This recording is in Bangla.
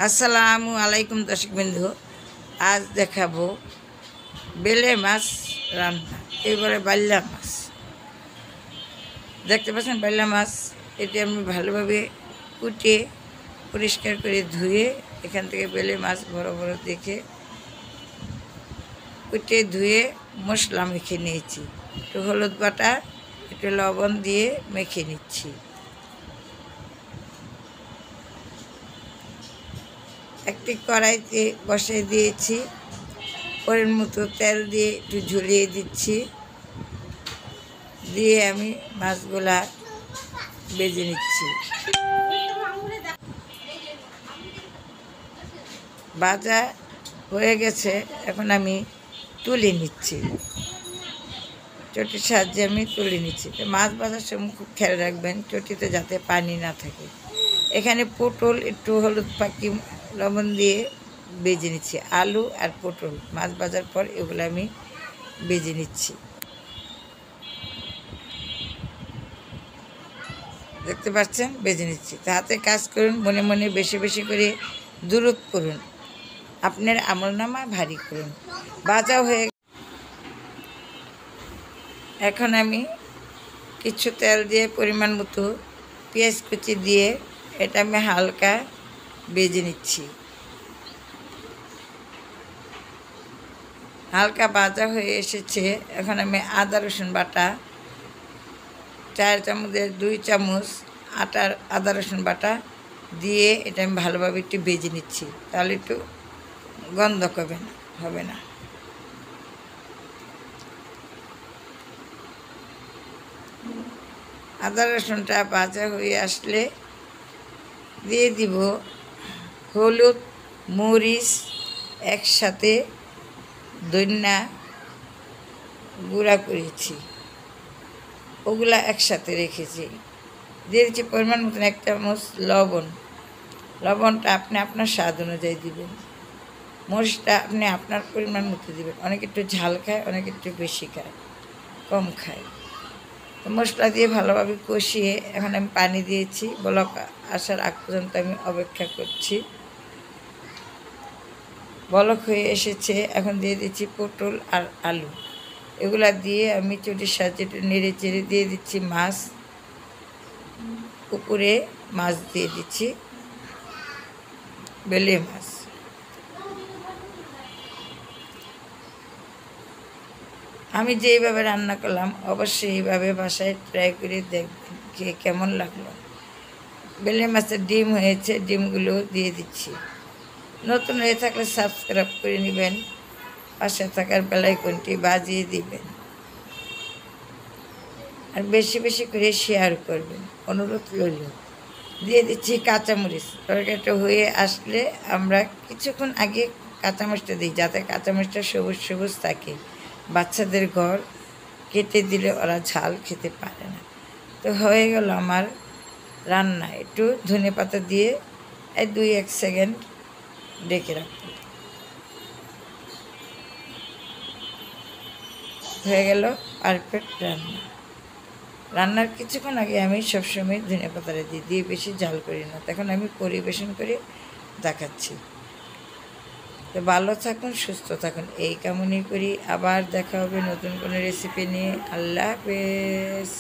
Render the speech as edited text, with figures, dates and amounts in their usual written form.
আসসালামু আলাইকুম দর্শক বিন্দু। আজ দেখাবো বেলে মাছ রান্না। এবারে বাল্লা মাছ দেখতে পাচ্ছেন। বাল্লা মাছ এটি আমি ভালোভাবে কুটে পরিষ্কার করে ধুয়ে এখান থেকে বেলে মাছ বড় বড় দেখে কুটে ধুয়ে মশলা মেখে নিয়েছি। একটু হলুদ বাটা, একটু লবণ দিয়ে মেখে নিচ্ছি। একটি কড়াইতে বসিয়ে দিয়েছি, পরের মতো তেল দিয়ে একটু ঝুলিয়ে দিচ্ছি, দিয়ে আমি মাছগুলা ভেজে নিচ্ছি। ভাজা হয়ে গেছে, এখন আমি তুলে নিচ্ছি। চটির সাহায্যে আমি তুলে নিচ্ছি। তো মাছ ভাজার সময় খুব খেয়াল রাখবেন চটিতে যাতে পানি না থাকে। এখানে পটল একটু হলুদ পাকি লবণ দিয়ে ভেজে নিচ্ছি। আলু আর পটল মাছ ভাজার পর এগুলো আমি ভেজে নিচ্ছি। দেখতে পাচ্ছেন ভেজে নিচ্ছি। তাতে কাজ করুন, মনে মনে বেশি বেশি করে দুরূদ করুন, আপনার আমলনামা ভারী করুন। ভাজা হয়ে এখন আমি কিছু তেল দিয়ে পরিমাণ মতো পেঁয়াজ কুচি দিয়ে এটা আমি হালকা ভেজে নিচ্ছি। হালকা ভাজা হয়ে এসেছে, এখন আমি আদা রসুন বাটা 4 চামচের 2 চামচ আদা রসুন বাটা দিয়ে এটা আমি ভালোভাবে একটু ভেজে নিচ্ছি। তাহলে একটু গন্ধ হবে না। আদা রসুনটা ভাজা হয়ে আসলে দিয়ে দিব হলুদ, মরিচ, একসাথে ধনিয়া গুঁড়া করেছি, ওগুলা একসাথে রেখেছি। দিয়ে দিচ্ছি পরিমাণ মতন 1 চামচ লবণ। লবণটা আপনি আপনার স্বাদ অনুযায়ী দিবেন। মরিচটা আপনি আপনার পরিমাণ মতো দিবেন। অনেকে একটু ঝাল খায়, অনেকে একটু বেশি খায়, কম খায়। তো মশলা দিয়ে ভালোভাবে কষিয়ে এখন আমি পানি দিয়েছি। বলক আসার আগ পর্যন্ত আমি অপেক্ষা করছি। বলক হয়ে এসেছে, এখন দিয়ে দিচ্ছি পটল আর আলু। এগুলা দিয়ে আমি চটির সাহায্যে নেড়ে চেড়ে দিয়ে দিচ্ছি মাছ। উপরে মাছ দিয়ে দিচ্ছি, বেলে মাছ। আমি যেইভাবে রান্না করলাম অবশ্যই এইভাবে বাসায় ট্রাই করে দেখবেন খেয়ে কেমন লাগলো। বেলে মাছের ডিম হয়েছে, ডিমগুলো দিয়ে দিচ্ছি। নতুন হয়ে থাকলে সাবস্ক্রাইব করে নেবেন, পাশে থাকার বেলাইকনটি বাজিয়ে দিবেন, আর বেশি বেশি করে শেয়ার করবেন, অনুরোধ রইল। দিয়ে দিচ্ছি কাঁচামরিচ। তরকারিটা হয়ে আসলে আমরা কিছুক্ষণ আগে কাঁচামরিচটা দিই, যাতে কাঁচামরিচটা সবুজ সবুজ থাকে। বাচ্চাদের ঘর কেটে দিলে ওরা ঝাল খেতে পারে না। তো হয়ে গেল আমার রান্না। একটু ধনেপাতা দিয়ে 2-1 সেকেন্ড ডেকে রাখব। হয়ে গেল পারফেক্ট রান্না। রান্নার কিছুক্ষণ আগে আমি সবসময় ধনেপাতাটা দিয়ে বেশি ঝাল করি না। তখন আমি পরিবেশন করে দেখাচ্ছি। তো ভালো থাকুন, সুস্থ থাকুন, এই কামনাই করি। আবার দেখা হবে নতুন কোনো রেসিপি নিয়ে। আল্লাহ হাফেজ।